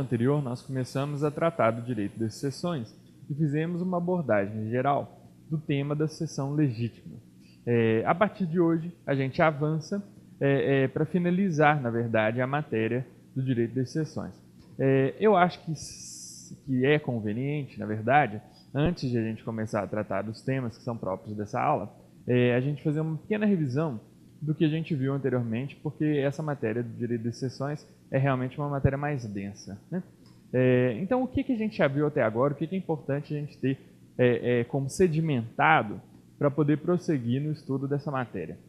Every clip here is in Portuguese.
anterior, nós começamos a tratar do direito das sucessões e fizemos uma abordagem geral do tema da sucessão legítima. A partir de hoje, a gente avança para finalizar, na verdade, a matéria do direito das sucessões. Eu acho que é conveniente, na verdade, antes de a gente começar a tratar dos temas que são próprios dessa aula, a gente fazer uma pequena revisão do que a gente viu anteriormente, porque essa matéria do direito das sucessões é realmente uma matéria mais densa, né? Então, o que a gente já viu até agora, o que é importante a gente ter como sedimentado para poder prosseguir no estudo dessa matéria?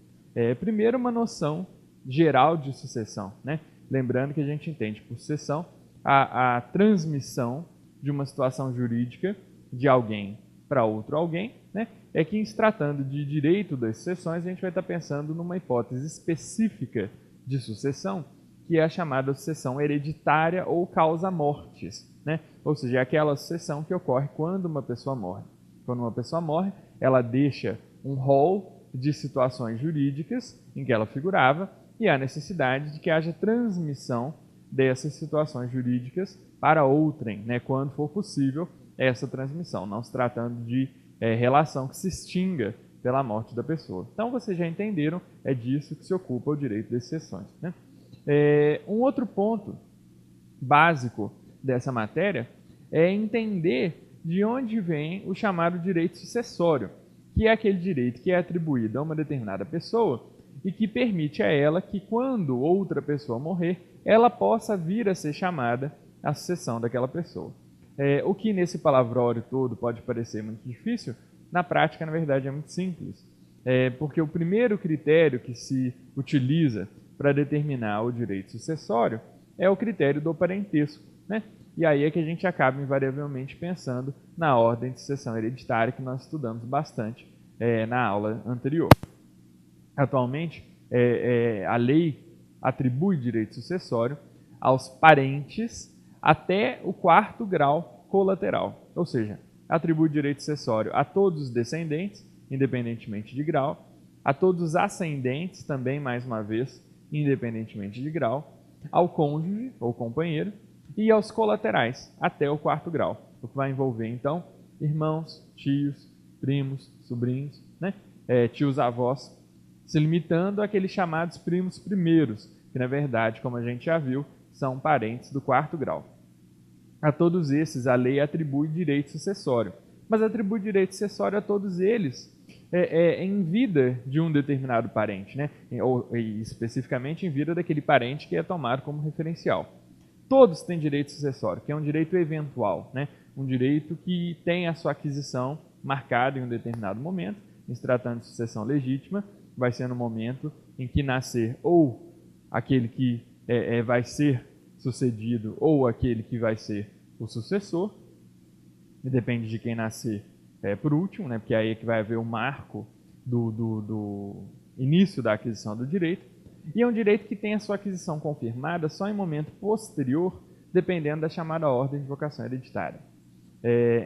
Primeiro, uma noção geral de sucessão, né? Lembrando que a gente entende por sucessão a transmissão de uma situação jurídica de alguém para outro alguém, né? Que, em se tratando de direito das sucessões, a gente vai estar pensando numa hipótese específica de sucessão, que é a chamada sucessão hereditária ou causa-mortis, né? Ou seja, é aquela sucessão que ocorre quando uma pessoa morre. Quando uma pessoa morre, ela deixa um rol de situações jurídicas em que ela figurava e há necessidade de que haja transmissão dessas situações jurídicas para outrem, né? Quando for possível essa transmissão, não se tratando de relação que se extinga pela morte da pessoa. Então, vocês já entenderam, é disso que se ocupa o direito das sucessões, né? Um outro ponto básico dessa matéria é entender de onde vem o chamado direito sucessório, que é aquele direito que é atribuído a uma determinada pessoa e que permite a ela que, quando outra pessoa morrer, ela possa vir a ser chamada à sucessão daquela pessoa. O que nesse palavrório todo pode parecer muito difícil, na prática, na verdade, é muito simples. Porque o primeiro critério que se utiliza para determinar o direito sucessório é o critério do parentesco, né? E aí é que a gente acaba invariavelmente pensando na ordem de sucessão hereditária que nós estudamos bastante na aula anterior. Atualmente, a lei atribui direito sucessório aos parentes até o 4º grau colateral, ou seja, atribui direito sucessório a todos os descendentes, independentemente de grau, a todos os ascendentes, também, mais uma vez, independentemente de grau, ao cônjuge ou companheiro e aos colaterais, até o 4º grau, o que vai envolver, então, irmãos, tios, primos, sobrinhos, né? Tios-avós, se limitando àqueles chamados primos primeiros, que, na verdade, como a gente já viu, são parentes do 4º grau. A todos esses, a lei atribui direito sucessório, mas atribui direito sucessório a todos eles em vida de um determinado parente, né? Ou especificamente em vida daquele parente que é tomado como referencial. Todos têm direito sucessório, que é um direito eventual, né? Um direito que tem a sua aquisição marcada em um determinado momento. Em se tratando de sucessão legítima, vai ser no momento em que nascer ou aquele que vai ser sucedido ou aquele que vai ser o sucessor, e depende de quem nascer por último, né? Porque aí é que vai haver o marco do início da aquisição do direito, e é um direito que tem a sua aquisição confirmada só em momento posterior, dependendo da chamada ordem de vocação hereditária.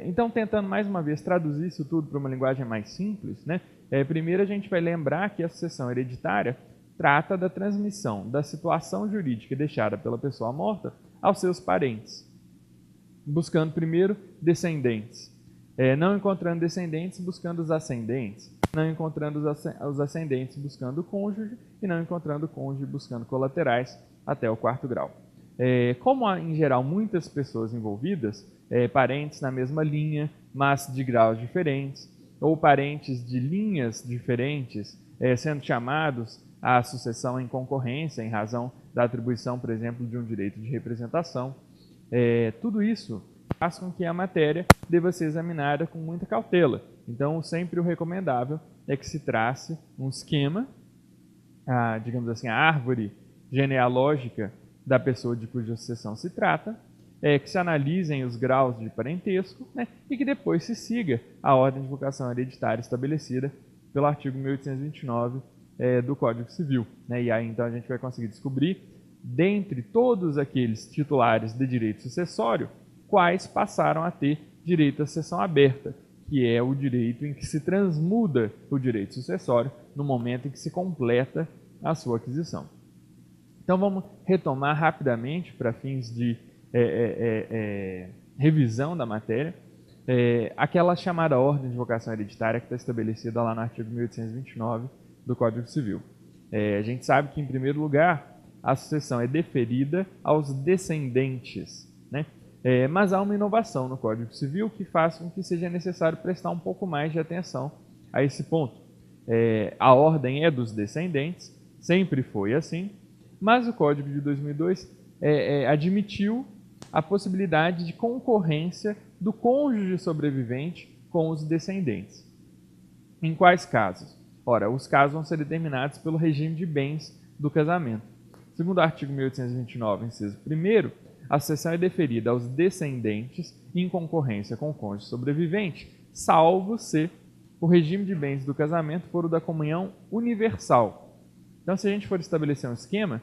Então, tentando mais uma vez traduzir isso tudo para uma linguagem mais simples, né? Primeiro a gente vai lembrar que a sucessão hereditária trata da transmissão da situação jurídica deixada pela pessoa morta aos seus parentes, buscando primeiro descendentes. Não encontrando descendentes, buscando os ascendentes. Não encontrando os ascendentes, buscando o cônjuge. E não encontrando o cônjuge, buscando colaterais até o 4º grau. Como há, em geral, muitas pessoas envolvidas, parentes na mesma linha, mas de graus diferentes, ou parentes de linhas diferentes, sendo chamados à sucessão em concorrência, em razão da atribuição, por exemplo, de um direito de representação. Tudo isso faz com que a matéria deva ser examinada com muita cautela. Então, sempre o recomendável é que se trace um esquema, digamos assim, a árvore genealógica da pessoa de cuja sucessão se trata, que se analisem os graus de parentesco, né, e que depois se siga a ordem de vocação hereditária estabelecida pelo artigo 1829 do Código Civil, né? E aí então a gente vai conseguir descobrir, dentre todos aqueles titulares de direito sucessório, quais passaram a ter direito à sucessão aberta, que é o direito em que se transmuda o direito sucessório no momento em que se completa a sua aquisição. Então vamos retomar rapidamente, para fins de revisão da matéria, aquela chamada ordem de vocação hereditária que está estabelecida lá no artigo 1829 do Código Civil. A gente sabe que, em primeiro lugar, a sucessão é deferida aos descendentes, né? Mas há uma inovação no Código Civil que faz com que seja necessário prestar um pouco mais de atenção a esse ponto. A ordem é dos descendentes, sempre foi assim, mas o Código de 2002 admitiu a possibilidade de concorrência do cônjuge sobrevivente com os descendentes. Em quais casos? Ora, os casos vão ser determinados pelo regime de bens do casamento. Segundo o artigo 1829, inciso 1º, a sucessão é deferida aos descendentes em concorrência com o cônjuge sobrevivente, salvo se o regime de bens do casamento for o da comunhão universal. Então, se a gente for estabelecer um esquema,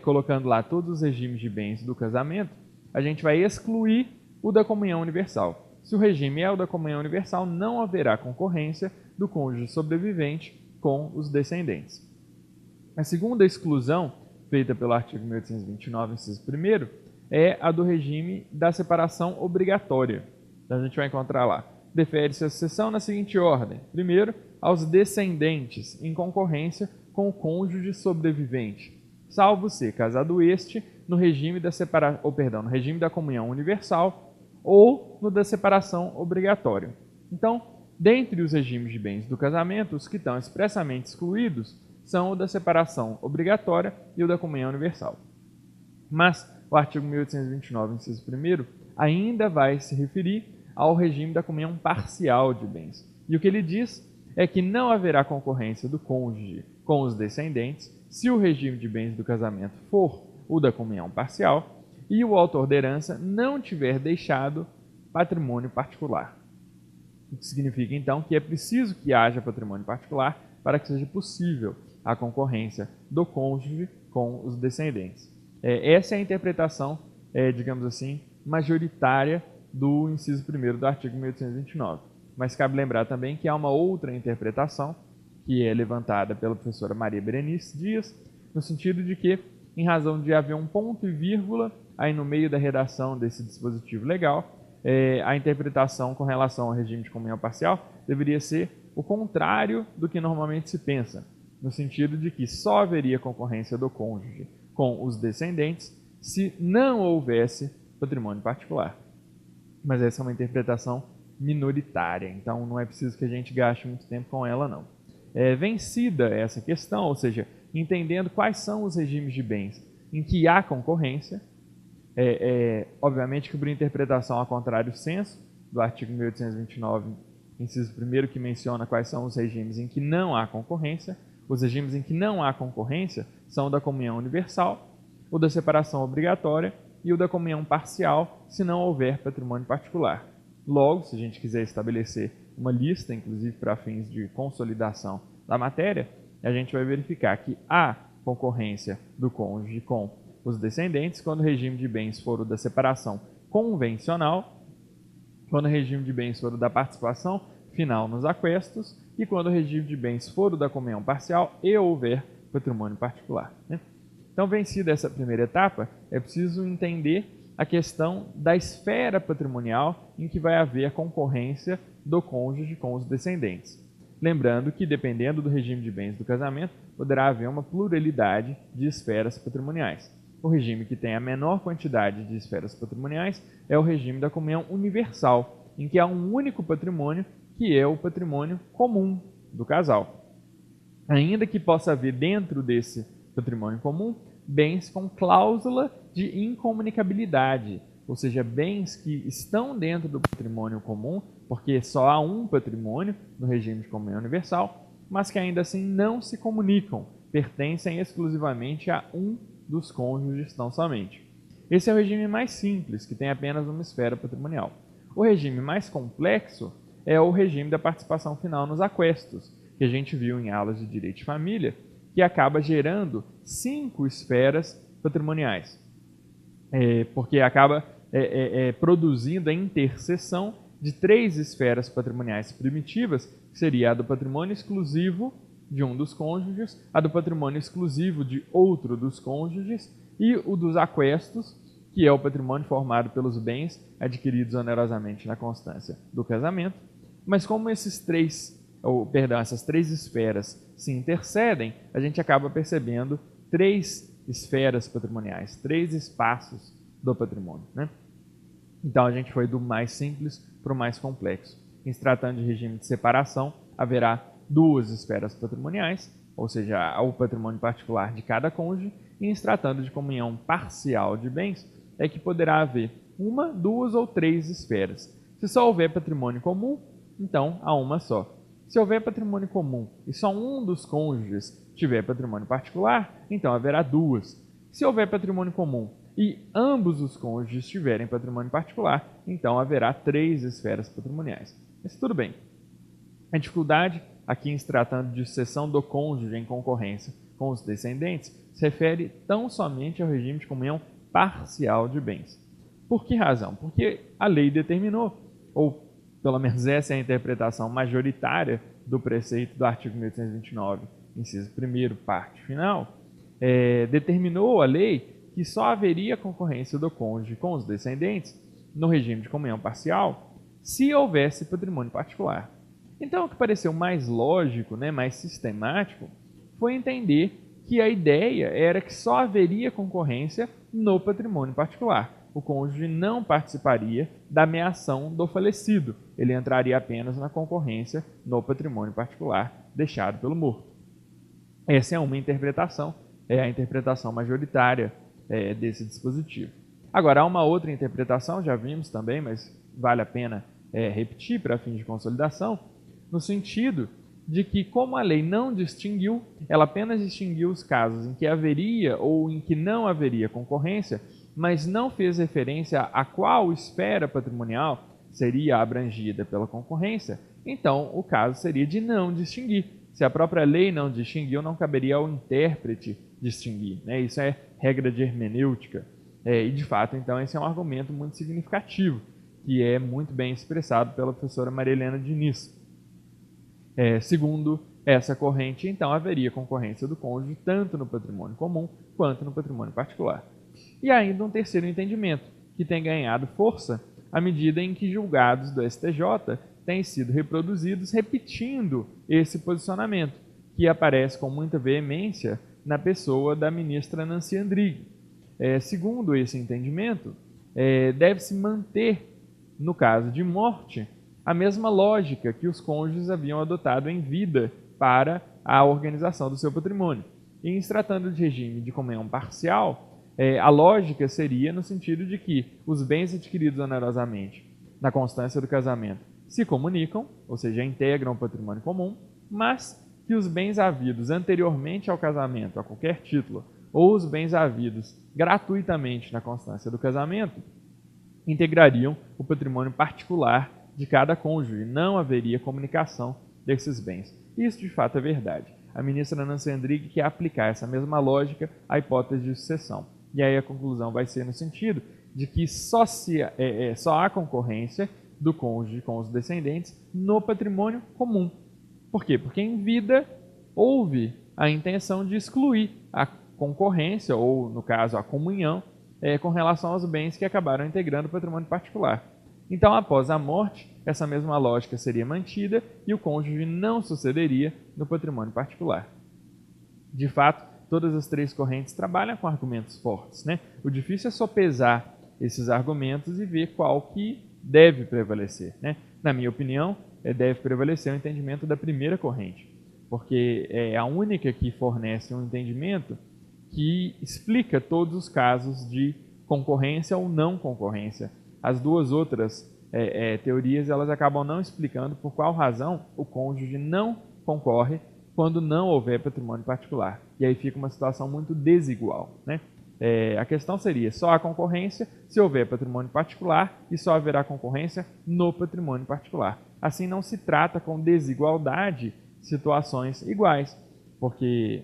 colocando lá todos os regimes de bens do casamento, a gente vai excluir o da comunhão universal. Se o regime é o da comunhão universal, não haverá concorrência do cônjuge sobrevivente com os descendentes. A segunda exclusão, feita pelo artigo 1829, inciso 1º, é a do regime da separação obrigatória. Então, a gente vai encontrar lá. Defere-se a sucessão na seguinte ordem. Primeiro, aos descendentes, em concorrência com o cônjuge sobrevivente, salvo se casado este no regime no regime da comunhão universal ou no da separação obrigatória. Então, dentre os regimes de bens do casamento, os que estão expressamente excluídos são o da separação obrigatória e o da comunhão universal. Mas o artigo 1829, inciso 1º, ainda vai se referir ao regime da comunhão parcial de bens. E o que ele diz é que não haverá concorrência do cônjuge com os descendentes se o regime de bens do casamento for o da comunhão parcial e o autor da herança não tiver deixado patrimônio particular. O que significa, então, que é preciso que haja patrimônio particular para que seja possível a concorrência do cônjuge com os descendentes. Essa é a interpretação, digamos assim, majoritária do inciso 1º do artigo 1829. Mas cabe lembrar também que há uma outra interpretação, que é levantada pela professora Maria Berenice Dias, no sentido de que, em razão de haver um ponto e vírgula aí no meio da redação desse dispositivo legal, a interpretação com relação ao regime de comunhão parcial deveria ser o contrário do que normalmente se pensa, no sentido de que só haveria concorrência do cônjuge com os descendentes se não houvesse patrimônio particular. Mas essa é uma interpretação minoritária, então não é preciso que a gente gaste muito tempo com ela, não. Vencida essa questão, ou seja, entendendo quais são os regimes de bens em que há concorrência, obviamente que por interpretação a contrário senso, do artigo 1829, inciso 1º, que menciona quais são os regimes em que não há concorrência. Os regimes em que não há concorrência são o da comunhão universal, o da separação obrigatória e o da comunhão parcial, se não houver patrimônio particular. Logo, se a gente quiser estabelecer uma lista, inclusive para fins de consolidação da matéria, a gente vai verificar que há concorrência do cônjuge com os descendentes quando o regime de bens for o da separação convencional, quando o regime de bens for o da participação final nos aquestos e quando o regime de bens for o da comunhão parcial e houver patrimônio particular, né? Então, vencida essa primeira etapa, é preciso entender a questão da esfera patrimonial em que vai haver a concorrência do cônjuge com os descendentes. Lembrando que, dependendo do regime de bens do casamento, poderá haver uma pluralidade de esferas patrimoniais. O regime que tem a menor quantidade de esferas patrimoniais é o regime da comunhão universal, em que há um único patrimônio, que é o patrimônio comum do casal. Ainda que possa haver dentro desse patrimônio comum bens com cláusula de incomunicabilidade, ou seja, bens que estão dentro do patrimônio comum, porque só há um patrimônio no regime de comunhão universal, mas que ainda assim não se comunicam, pertencem exclusivamente a um dos cônjuges tão somente. Esse é o regime mais simples, que tem apenas uma esfera patrimonial. O regime mais complexo é o regime da participação final nos aquestos, que a gente viu em aulas de direito de família, que acaba gerando 5 esferas patrimoniais, porque acaba produzindo a interseção de 3 esferas patrimoniais primitivas, que seria a do patrimônio exclusivo de um dos cônjuges, a do patrimônio exclusivo de outro dos cônjuges e o dos aquestos, que é o patrimônio formado pelos bens adquiridos onerosamente na constância do casamento. Mas como essas três esferas se intercedem, a gente acaba percebendo três esferas patrimoniais, três espaços do patrimônio, né? Então a gente foi do mais simples para o mais complexo. Em se tratando de regime de separação, haverá duas esferas patrimoniais, ou seja, o patrimônio particular de cada cônjuge, e em se tratando de comunhão parcial de bens, é que poderá haver uma, duas ou três esferas. Se só houver patrimônio comum, então há uma só. Se houver patrimônio comum e só um dos cônjuges tiver patrimônio particular, então haverá duas. Se houver patrimônio comum e ambos os cônjuges tiverem patrimônio particular, então haverá três esferas patrimoniais. Mas tudo bem. A dificuldade, aqui em se tratando de sucessão do cônjuge em concorrência com os descendentes, se refere tão somente ao regime de comunhão parcial de bens. Por que razão? Porque a lei determinou, ou pelo menos essa é a interpretação majoritária do preceito do artigo 1829, inciso 1º, parte final, determinou a lei que só haveria concorrência do cônjuge com os descendentes no regime de comunhão parcial se houvesse patrimônio particular. Então, o que pareceu mais lógico, mais sistemático, foi entender que a ideia era que só haveria concorrência no patrimônio particular. O cônjuge não participaria da meação do falecido. Ele entraria apenas na concorrência no patrimônio particular deixado pelo morto. Essa é uma interpretação, é a interpretação majoritária desse dispositivo. Agora, há uma outra interpretação, já vimos também, mas vale a pena repetir para fins de consolidação, no sentido de que, como a lei não distinguiu, ela apenas distinguiu os casos em que haveria ou em que não haveria concorrência, mas não fez referência a qual esfera patrimonial seria abrangida pela concorrência, então o caso seria de não distinguir. Se a própria lei não distinguiu, não caberia ao intérprete distinguir. Isso é regra de hermenêutica. E, de fato, então, esse é um argumento muito significativo, que é muito bem expressado pela professora Maria Helena Diniz. Segundo essa corrente, então, haveria concorrência do cônjuge tanto no patrimônio comum quanto no patrimônio particular. E ainda um terceiro entendimento, que tem ganhado força à medida em que julgados do STJ têm sido reproduzidos repetindo esse posicionamento, que aparece com muita veemência na pessoa da ministra Nancy Andrighi. Segundo esse entendimento, deve-se manter, no caso de morte, a mesma lógica que os cônjuges haviam adotado em vida para a organização do seu patrimônio. E em se tratando de regime de comunhão parcial, a lógica seria no sentido de que os bens adquiridos onerosamente na constância do casamento se comunicam, ou seja, integram o patrimônio comum, mas que os bens havidos anteriormente ao casamento, a qualquer título, ou os bens havidos gratuitamente na constância do casamento, integrariam o patrimônio particular de cada cônjuge. Não haveria comunicação desses bens. Isso, de fato, é verdade. A ministra Nancy Andrighi quer aplicar essa mesma lógica à hipótese de sucessão. E aí a conclusão vai ser no sentido de que só há concorrência do cônjuge com os descendentes no patrimônio comum. Por quê? Porque em vida houve a intenção de excluir a concorrência, ou, no caso, a comunhão, com relação aos bens que acabaram integrando o patrimônio particular. Então, após a morte, essa mesma lógica seria mantida e o cônjuge não sucederia no patrimônio particular. De fato, todas as três correntes trabalham com argumentos fortes, O difícil é sopesar esses argumentos e ver qual que deve prevalecer, Na minha opinião, deve prevalecer o entendimento da primeira corrente, porque é a única que fornece um entendimento que explica todos os casos de concorrência ou não concorrência. As duas outras teorias, elas acabam não explicando por qual razão o cônjuge não concorre quando não houver patrimônio particular. E aí fica uma situação muito desigual, A questão seria, só há concorrência se houver patrimônio particular e só haverá concorrência no patrimônio particular. Assim, não se trata com desigualdade situações iguais, porque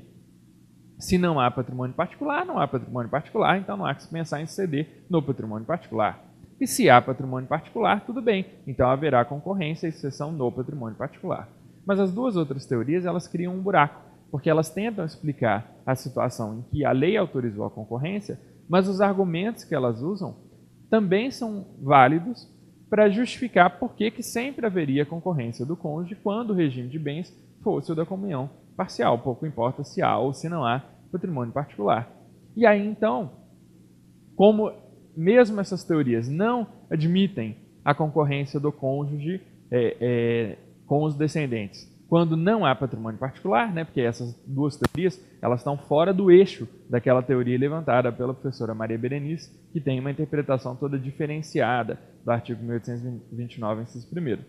se não há patrimônio particular, não há patrimônio particular, então não há que se pensar em ceder no patrimônio particular. E se há patrimônio particular, tudo bem, então haverá concorrência e sucessão no patrimônio particular. Mas as duas outras teorias, elas criam um buraco, porque elas tentam explicar a situação em que a lei autorizou a concorrência Mas os argumentos que elas usam também são válidos para justificar por que sempre haveria concorrência do cônjuge quando o regime de bens fosse o da comunhão parcial, pouco importa se há ou se não há patrimônio particular. E aí, então, como mesmo essas teorias não admitem a concorrência do cônjuge com os descendentes, quando não há patrimônio particular, né, porque essas duas teorias elas estão fora do eixo daquela teoria levantada pela professora Maria Berenice, que tem uma interpretação toda diferenciada do artigo 1829, inciso 1º.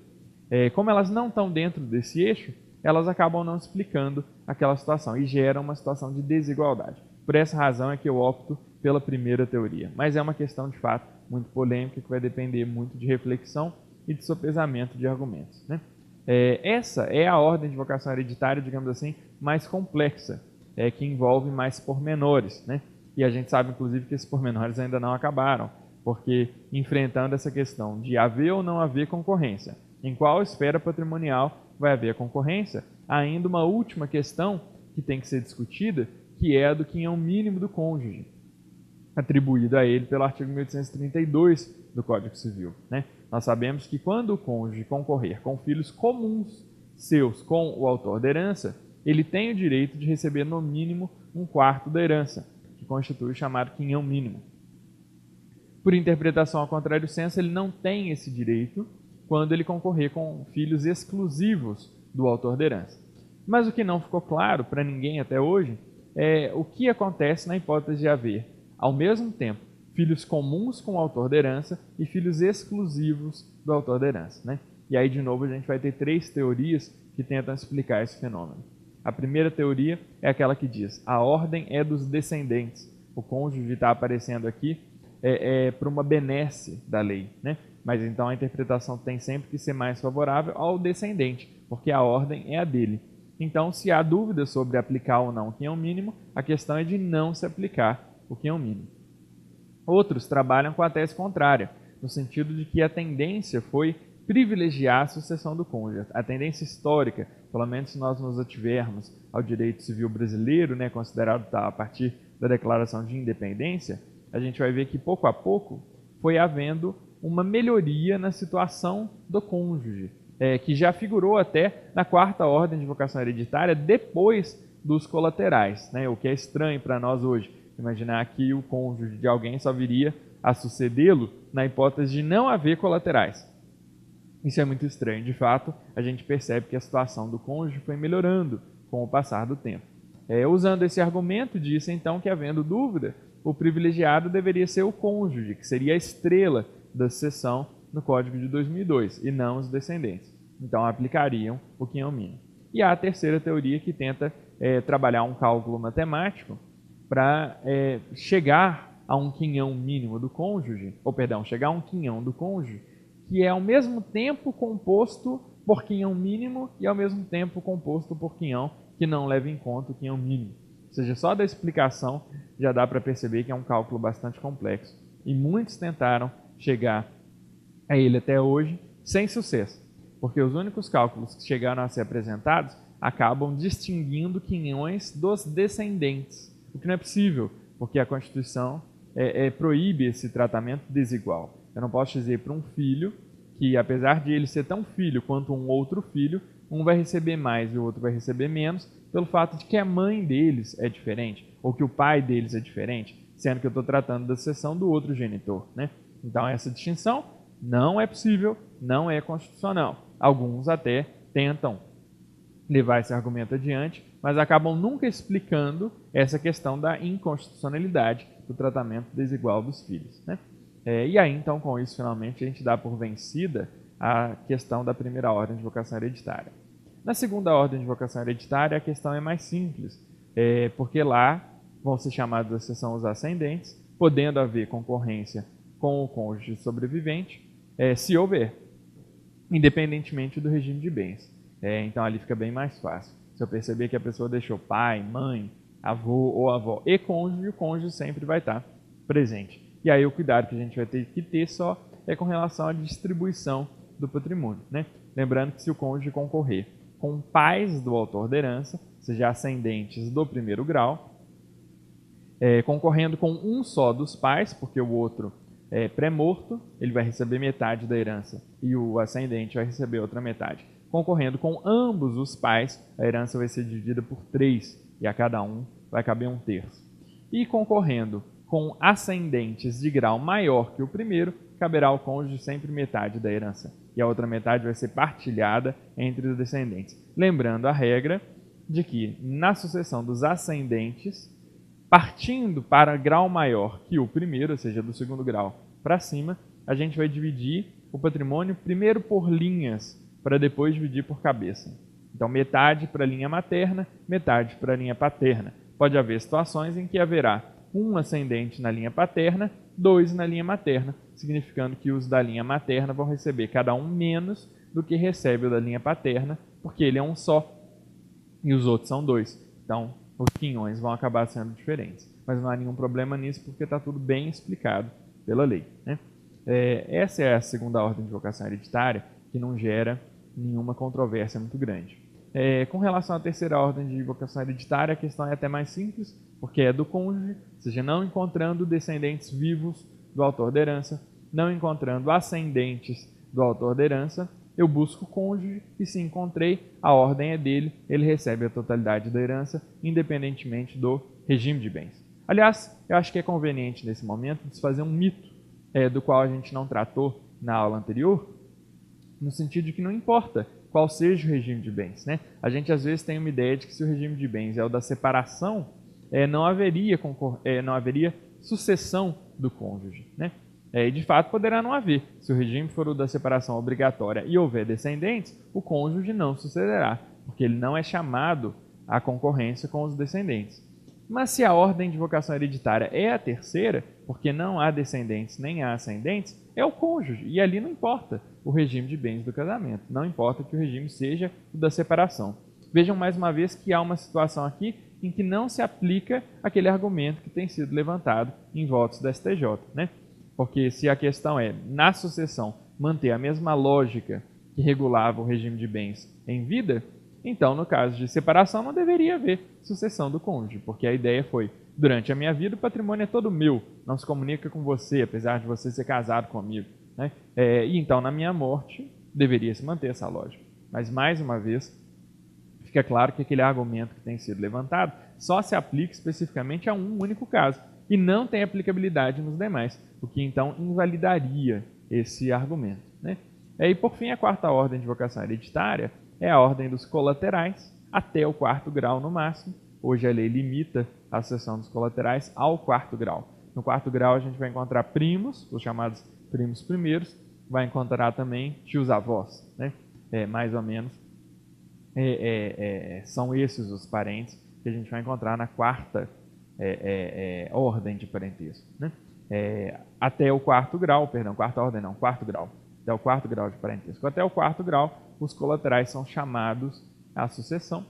Como elas não estão dentro desse eixo, elas acabam não explicando aquela situação e geram uma situação de desigualdade. Por essa razão é que eu opto pela primeira teoria. Mas é uma questão, de fato, muito polêmica, que vai depender muito de reflexão e de sopesamento de argumentos, né? Essa é a ordem de vocação hereditária, digamos assim, mais complexa, que envolve mais pormenores, né? E a gente sabe, inclusive, que esses pormenores ainda não acabaram, porque enfrentando essa questão de haver ou não haver concorrência, em qual esfera patrimonial vai haver concorrência, há ainda uma última questão que tem que ser discutida, que é a do quinhão mínimo do cônjuge, atribuído a ele pelo artigo 1832 do Código Civil, né? Nós sabemos que quando o cônjuge concorrer com filhos comuns seus com o autor da herança, ele tem o direito de receber no mínimo 1/4 da herança, que constitui o chamado quinhão mínimo. Por interpretação ao contrário senso, ele não tem esse direito quando ele concorrer com filhos exclusivos do autor da herança. Mas o que não ficou claro para ninguém até hoje é o que acontece na hipótese de haver, ao mesmo tempo, filhos comuns com o autor da herança e filhos exclusivos do autor da herança, né? E aí, de novo, a gente vai ter 3 teorias que tentam explicar esse fenômeno. A primeira teoria é aquela que diz a ordem é dos descendentes. O cônjuge está aparecendo aqui por uma benesse da lei, né? Mas então a interpretação tem sempre que ser mais favorável ao descendente, porque a ordem é a dele. Então, se há dúvida sobre aplicar ou não o quinhão mínimo, a questão é de não se aplicar o quinhão mínimo. Outros trabalham com a tese contrária, no sentido de que a tendência foi privilegiar a sucessão do cônjuge. A tendência histórica, pelo menos se nós nos ativermos ao direito civil brasileiro, né, considerado a partir da Declaração de Independência, a gente vai ver que pouco a pouco foi havendo uma melhoria na situação do cônjuge, que já figurou até na 4ª ordem de vocação hereditária depois dos colaterais, né, o que é estranho para nós hoje. Imaginar que o cônjuge de alguém só viria a sucedê-lo na hipótese de não haver colaterais. Isso é muito estranho. De fato, a gente percebe que a situação do cônjuge foi melhorando com o passar do tempo. Usando esse argumento, disse então que, havendo dúvida, o privilegiado deveria ser o cônjuge, que seria a estrela da sucessão no Código de 2002, e não os descendentes. Então, aplicariam o quinhão mínimo. E há a terceira teoria que tenta trabalhar um cálculo matemático para chegar a um quinhão mínimo do cônjuge, chegar a um quinhão do cônjuge, que é ao mesmo tempo composto por quinhão mínimo e ao mesmo tempo composto por quinhão que não leva em conta o quinhão mínimo. Ou seja, só da explicação já dá para perceber que é um cálculo bastante complexo. E muitos tentaram chegar a ele até hoje sem sucesso, porque os únicos cálculos que chegaram a ser apresentados acabam distinguindo quinhões dos descendentes, o que não é possível, porque a Constituição proíbe esse tratamento desigual. Eu não posso dizer para um filho que, apesar de ele ser tão filho quanto um outro filho, um vai receber mais e o outro vai receber menos, pelo fato de que a mãe deles é diferente, ou que o pai deles é diferente, sendo que eu estou tratando da sucessão do outro genitor, né? Então, essa distinção não é possível, não é constitucional. Alguns até tentam levar esse argumento adiante, mas acabam nunca explicando essa questão da inconstitucionalidade do tratamento desigual dos filhos, né? E aí, então, com isso, finalmente, a gente dá por vencida a questão da primeira ordem de vocação hereditária. Na segunda ordem de vocação hereditária, a questão é mais simples, porque lá vão ser chamados a sucessão os ascendentes, podendo haver concorrência com o cônjuge sobrevivente, se houver, independentemente do regime de bens. Então, ali fica bem mais fácil. Se eu perceber que a pessoa deixou pai, mãe, avô ou avó e cônjuge, o cônjuge sempre vai estar presente. E aí o cuidado que a gente vai ter que ter só é com relação à distribuição do patrimônio, né? Lembrando que se o cônjuge concorrer com pais do autor da herança, seja ascendentes do primeiro grau, concorrendo com um só dos pais, porque o outro é pré-morto, ele vai receber metade da herança e o ascendente vai receber outra metade. Concorrendo com ambos os pais, a herança vai ser dividida por 3 e a cada um vai caber 1/3. E concorrendo com ascendentes de grau maior que o primeiro, caberá ao cônjuge sempre metade da herança. E a outra metade vai ser partilhada entre os descendentes. Lembrando a regra de que, na sucessão dos ascendentes, partindo para grau maior que o primeiro, ou seja, do segundo grau para cima, a gente vai dividir o patrimônio primeiro por linhas, para depois dividir por cabeça. Então, metade para a linha materna, metade para a linha paterna. Pode haver situações em que haverá um ascendente na linha paterna, 2 na linha materna, significando que os da linha materna vão receber cada um menos do que recebe o da linha paterna, porque ele é um só e os outros são 2. Então, os quinhões vão acabar sendo diferentes. Mas não há nenhum problema nisso, porque está tudo bem explicado pela lei, né? Essa é a segunda ordem de vocação hereditária, que não gera nenhuma controvérsia muito grande. Com relação à terceira ordem de vocação hereditária, a questão é até mais simples, porque é do cônjuge, ou seja, não encontrando descendentes vivos do autor da herança, não encontrando ascendentes do autor da herança, eu busco o cônjuge e, se encontrei, a ordem é dele, ele recebe a totalidade da herança, independentemente do regime de bens. Aliás, eu acho que é conveniente nesse momento desfazer um mito do qual a gente não tratou na aula anterior, no sentido de que não importa qual seja o regime de bens, né? A gente às vezes tem uma ideia de que se o regime de bens é o da separação, não haveria sucessão do cônjuge, né? E de fato poderá não haver. Se o regime for o da separação obrigatória e houver descendentes, o cônjuge não sucederá, porque ele não é chamado à concorrência com os descendentes. Mas se a ordem de vocação hereditária é a terceira, porque não há descendentes nem há ascendentes, é o cônjuge, e ali não importa o regime de bens do casamento, não importa que o regime seja o da separação. Vejam mais uma vez que há uma situação aqui em que não se aplica aquele argumento que tem sido levantado em votos da STJ, né? Porque se a questão é, na sucessão, manter a mesma lógica que regulava o regime de bens em vida, então, no caso de separação, não deveria haver sucessão do cônjuge, porque a ideia foi, durante a minha vida, o patrimônio é todo meu, não se comunica com você, apesar de você ser casado comigo, né? E então, na minha morte, deveria se manter essa lógica. Mas, mais uma vez, fica claro que aquele argumento que tem sido levantado só se aplica especificamente a um único caso, e não tem aplicabilidade nos demais, o que então invalidaria esse argumento, né? E por fim, a quarta ordem de vocação hereditária é a ordem dos colaterais, até o 4º grau no máximo. Hoje a lei limita a sucessão dos colaterais ao 4º grau. No 4º grau a gente vai encontrar primos, os chamados primos primeiros, vai encontrar também tios-avós, né? Mais ou menos são esses os parentes que a gente vai encontrar na quarta ordem de parentesco, né? Até o 4º grau, perdão, quarta ordem não, 4º grau. Até o 4º grau de parentesco. Até o 4º grau, os colaterais são chamados à sucessão,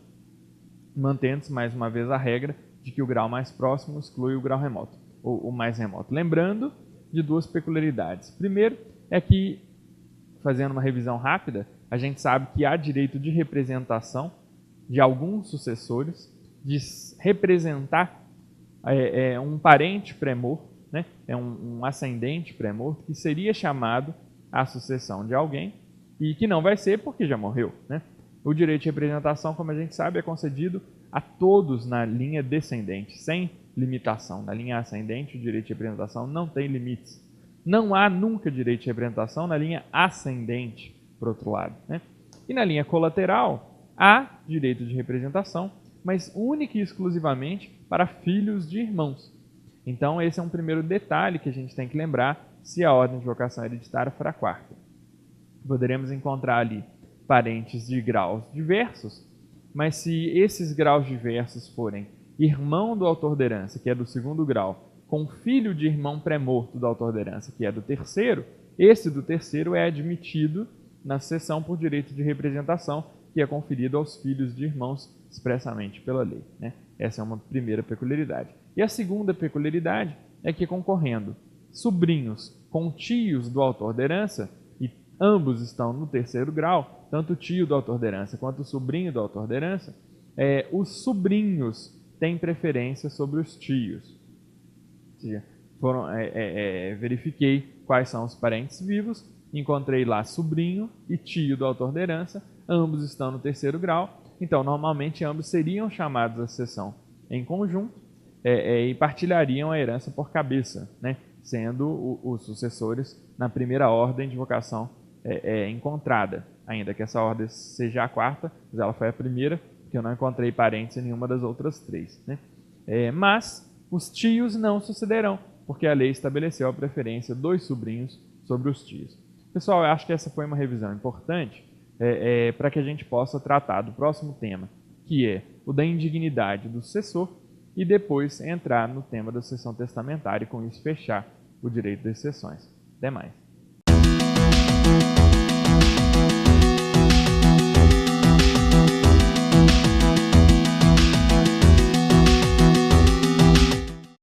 mantendo-se mais uma vez a regra de que o grau mais próximo exclui o grau remoto, ou o mais remoto. Lembrando de duas peculiaridades. Primeiro é que, fazendo uma revisão rápida, a gente sabe que há direito de representação de alguns sucessores, de representar um parente pré-morto, né? Um ascendente pré-morto, que seria chamado à sucessão de alguém e que não vai ser porque já morreu, né? O direito de representação, como a gente sabe, é concedido a todos na linha descendente, sem limitação. Na linha ascendente, o direito de representação não tem limites. Não há nunca direito de representação na linha ascendente, por outro lado, né? E na linha colateral, há direito de representação, mas única e exclusivamente para filhos de irmãos. Então, esse é um primeiro detalhe que a gente tem que lembrar se a ordem de vocação hereditária for a quarta. Poderemos encontrar ali parentes de graus diversos, mas se esses graus diversos forem irmão do autor da herança, que é do 2º grau, com filho de irmão pré-morto do autor da herança, que é do 3º, esse do 3º é admitido na sucessão por direito de representação, que é conferido aos filhos de irmãos expressamente pela lei, né? Essa é uma primeira peculiaridade. E a segunda peculiaridade é que, concorrendo sobrinhos com tios do autor da herança, e ambos estão no 3º grau, tanto o tio do autor da herança quanto o sobrinho do autor da herança, os sobrinhos têm preferência sobre os tios. seja, verifiquei quais são os parentes vivos, encontrei lá sobrinho e tio do autor da herança, ambos estão no terceiro grau, então normalmente ambos seriam chamados à sucessão em conjunto e partilhariam a herança por cabeça, né? Sendo os sucessores na primeira ordem de vocação encontrada, ainda que essa ordem seja a quarta, mas ela foi a primeira, porque eu não encontrei parentes em nenhuma das outras três, né? Mas os tios não sucederão, porque a lei estabeleceu a preferência dos sobrinhos sobre os tios. Pessoal, eu acho que essa foi uma revisão importante para que a gente possa tratar do próximo tema, que é o da indignidade do sucessor, e depois entrar no tema da sucessão testamentária e com isso fechar o direito das sucessões. Até mais.